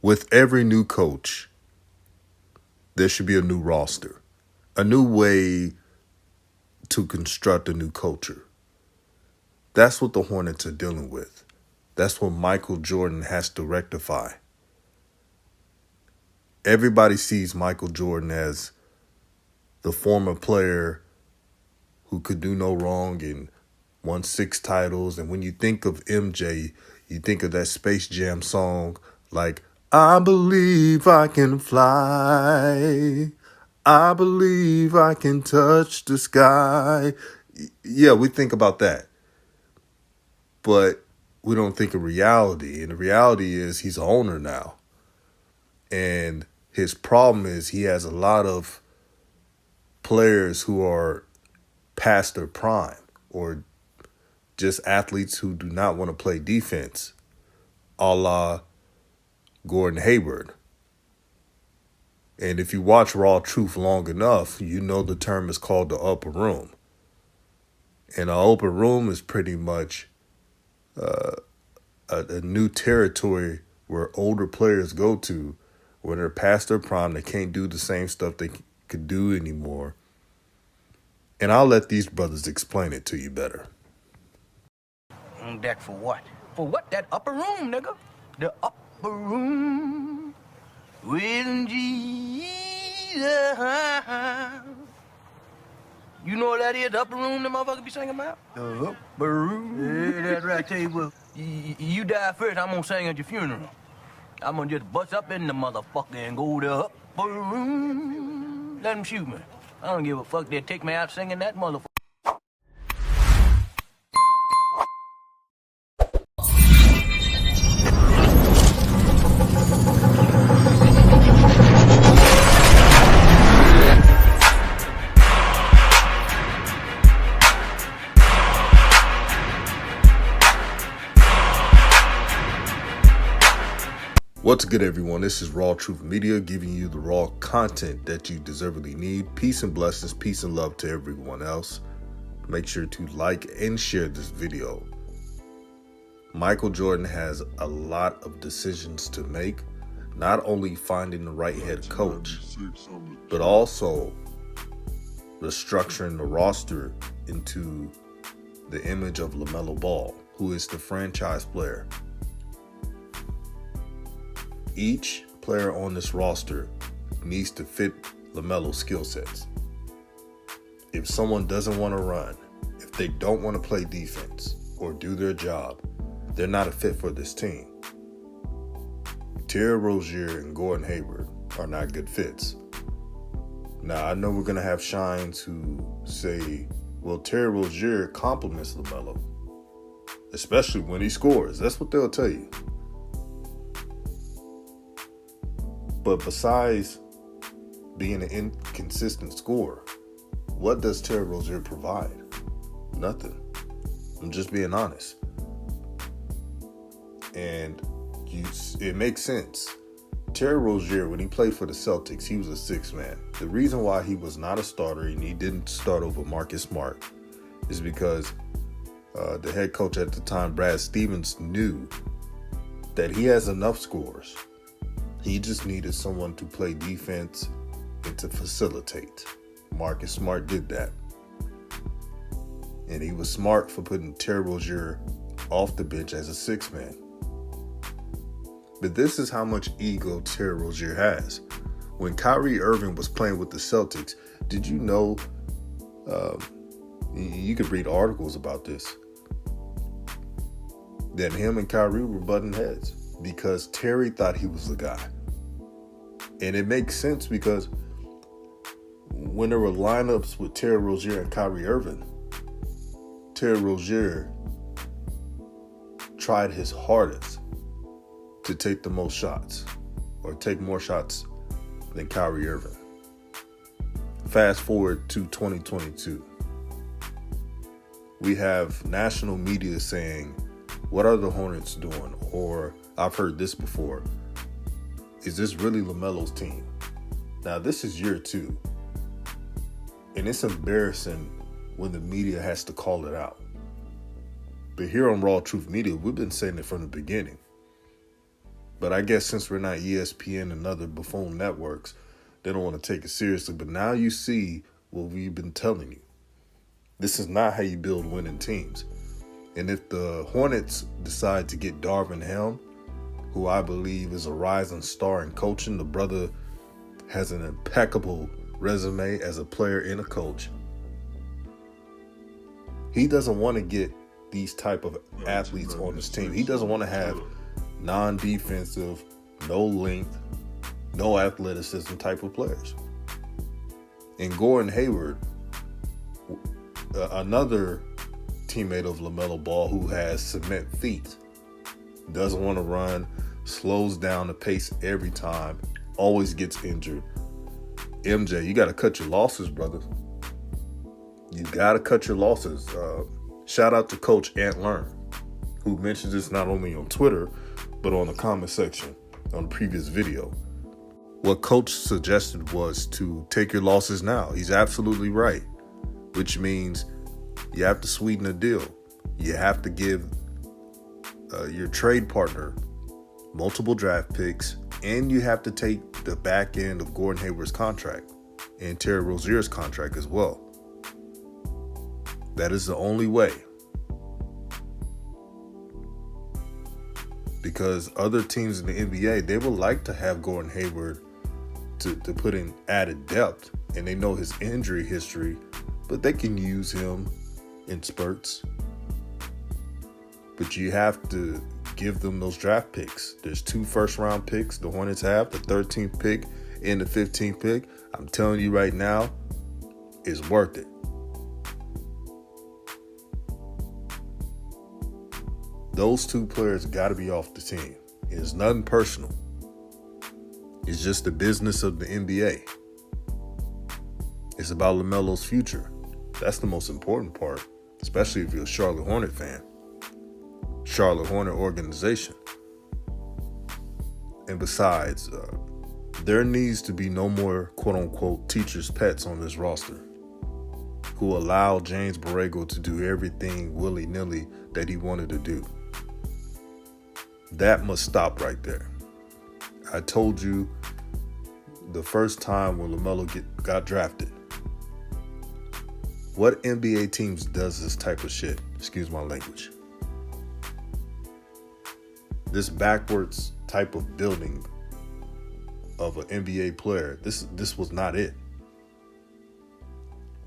With every new coach, there should be a new roster, a new way to construct a new culture. That's what the Hornets are dealing with. That's what Michael Jordan has to rectify. Everybody sees Michael Jordan as the former player who could do no wrong and won 6 titles. And when you think of MJ, you think of that Space Jam song like, I believe I can fly. I believe I can touch the sky. Yeah, we think about that. But we don't think of reality. And the reality is he's an owner now. And his problem is he has a lot of players who are past their prime or just athletes who do not want to play defense, a la Gordon Hayward. And if you watch RawTruth long enough, you know the term is called the upper room. And the upper room is pretty much a new territory where older players go to when they're past their prime. They can't do the same stuff they could do anymore. And I'll let these brothers explain it to you better. That for what? For what? That upper room, nigga. The upper room with Jesus. You know what that is? The upper room the motherfucker be singing about? The upper room. Yeah, that's right. Tell you what, you die first, I'm gonna sing at your funeral. I'm gonna just bust up in the motherfucker and go to the upper room. Let them shoot me. I don't give a fuck. They'll take me out singing that motherfucker. What's good, everyone? This is RawTruth Media, giving you the raw content that you deservedly need. Peace and blessings, peace and love to everyone else. Make sure to like and share this video. Michael Jordan has a lot of decisions to make, not only finding the right head coach, but also restructuring the roster into the image of LaMelo Ball, who is the franchise player. Each player on this roster needs to fit LaMelo's skill sets. If someone doesn't want to run, if they don't want to play defense or do their job, they're not a fit for this team. Terry Rozier and Gordon Hayward are not good fits. Now, I know we're going to have shines who say, well, Terry Rozier compliments LaMelo, especially when he scores. That's what they'll tell you. But besides being an inconsistent scorer, what does Terry Rozier provide? Nothing. I'm just being honest. And it makes sense. Terry Rozier, when he played for the Celtics, he was a sixth man. The reason why he was not a starter and he didn't start over Marcus Smart is because the head coach at the time, Brad Stevens, knew that he has enough scorers. He just needed someone to play defense and to facilitate. Marcus Smart did that. And he was smart for putting Terry Rozier off the bench as a sixth man. But this is how much ego Terry Rozier has. When Kyrie Irving was playing with the Celtics, did you know, you could read articles about this, that him and Kyrie were butting heads because Terry thought he was the guy. And it makes sense because when there were lineups with Terry Rozier and Kyrie Irving, Terry Rozier tried his hardest to take the most shots or take more shots than Kyrie Irving. Fast forward to 2022. We have national media saying, what are the Hornets doing? Or I've heard this before. Is this really LaMelo's team? Now, this is year 2. And it's embarrassing when the media has to call it out. But here on RawTruth Media, we've been saying it from the beginning. But I guess since we're not ESPN and other buffoon networks, they don't want to take it seriously. But now you see what we've been telling you. This is not how you build winning teams. And if the Hornets decide to get Darvin Ham, who I believe is a rising star in coaching, the brother has an impeccable resume as a player and a coach. He doesn't want to get these type of athletes on his team. He doesn't want to have non-defensive, no length, no athleticism type of players. And Gordon Hayward, another teammate of LaMelo Ball who has cement feet, doesn't want to run, slows down the pace every time, always gets injured. MJ, you got to cut your losses, brother. You got to cut your losses. Shout out to Coach Ant Learn, who mentions this not only on Twitter, but on the comment section on the previous video. What Coach suggested was to take your losses now. He's absolutely right, which means you have to sweeten the deal. You have to give your trade partner multiple draft picks, and you have to take the back end of Gordon Hayward's contract and Terry Rozier's contract as well. That is the only way. Because other teams in the NBA, they would like to have Gordon Hayward to put in added depth, and they know his injury history, but they can use him in spurts. But you have to give them those draft picks. There's 2 first-round picks the Hornets have, the 13th pick and the 15th pick. I'm telling you right now, it's worth it. Those 2 players got to be off the team. It's nothing personal. It's just the business of the NBA. It's about LaMelo's future. That's the most important part, especially if you're a Charlotte Hornet fan. Charlotte Hornet organization. And besides, there needs to be no more quote-unquote teacher's pets on this roster who allow James Borrego to do everything willy-nilly that he wanted to do. That must stop right there. I told you the first time when LaMelo got drafted. What NBA teams does this type of shit? Excuse my language. This backwards type of building of an NBA player, this was not it.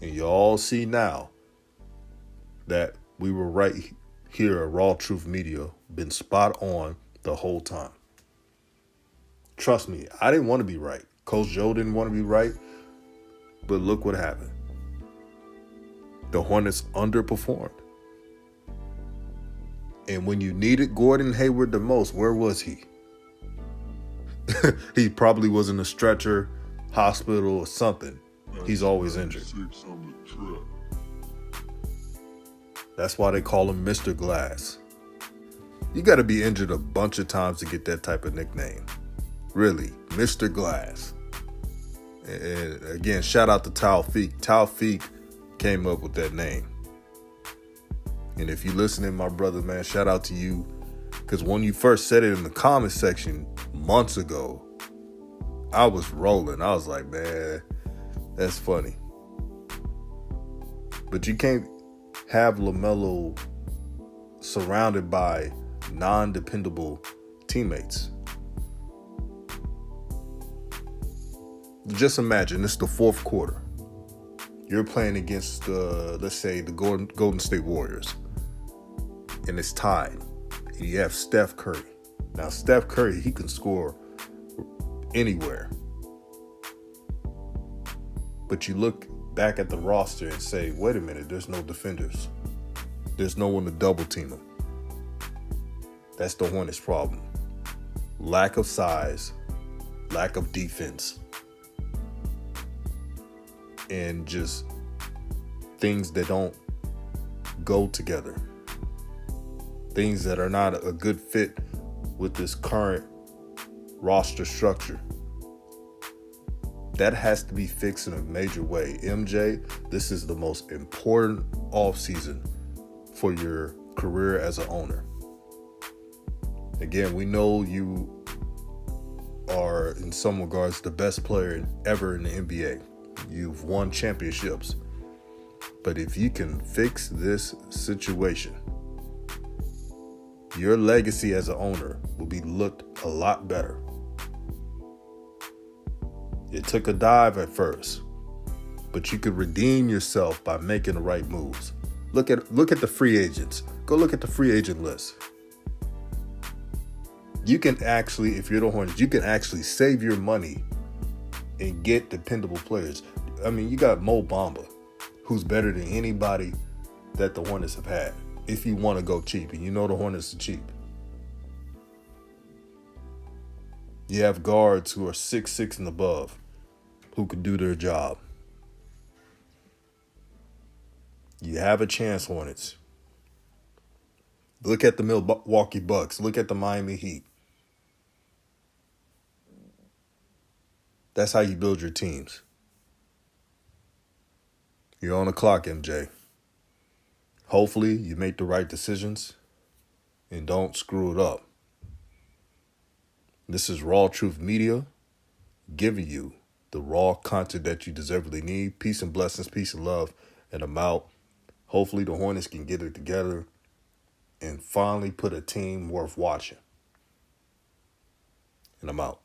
And you all see now that we were right here at RawTruth Media, been spot on the whole time. Trust me, I didn't want to be right. Coach Joe didn't want to be right. But look what happened. The Hornets underperformed. And when you needed Gordon Hayward the most, where was he? He probably was in a stretcher, hospital, or something. He's always injured. That's why they call him Mr. Glass. You got to be injured a bunch of times to get that type of nickname. Really, Mr. Glass. And again, shout out to Taufeeq. Taufeeq came up with that name. And if you're listening, my brother, man, shout out to you. Because when you first said it in the comment section months ago, I was rolling. I was like, man, that's funny. But you can't have LaMelo surrounded by non-dependable teammates. Just imagine, it's the 4th quarter. You're playing against, let's say, the Golden State Warriors. And it's tied. And you have Steph Curry. Now, Steph Curry, he can score anywhere. But you look back at the roster and say, wait a minute, there's no defenders. There's no one to double team him. That's the Hornets' problem. Lack of size, lack of defense, and just things that don't go together. Things that are not a good fit with this current roster structure. That has to be fixed in a major way. MJ, this is the most important offseason for your career as an owner. Again, we know you are, in some regards, the best player ever in the NBA. You've won championships. But if you can fix this situation, your legacy as an owner will be looked a lot better. It took a dive at first, but you could redeem yourself by making the right moves. Look at the free agents. Go look at the free agent list. You can actually, if you're the Hornets, you can actually save your money and get dependable players. I mean, you got Mo Bamba, who's better than anybody that the Hornets have had. If you want to go cheap, and you know the Hornets are cheap. You have guards who are 6'6" and above, who could do their job. You have a chance, Hornets. Look at the Milwaukee Bucks. Look at the Miami Heat. That's how you build your teams. You're on the clock, MJ. Hopefully you make the right decisions and don't screw it up. This is RawTruth Media, giving you the raw content that you deservedly need. Peace and blessings, peace and love, and I'm out. Hopefully the Hornets can get it together and finally put a team worth watching. And I'm out.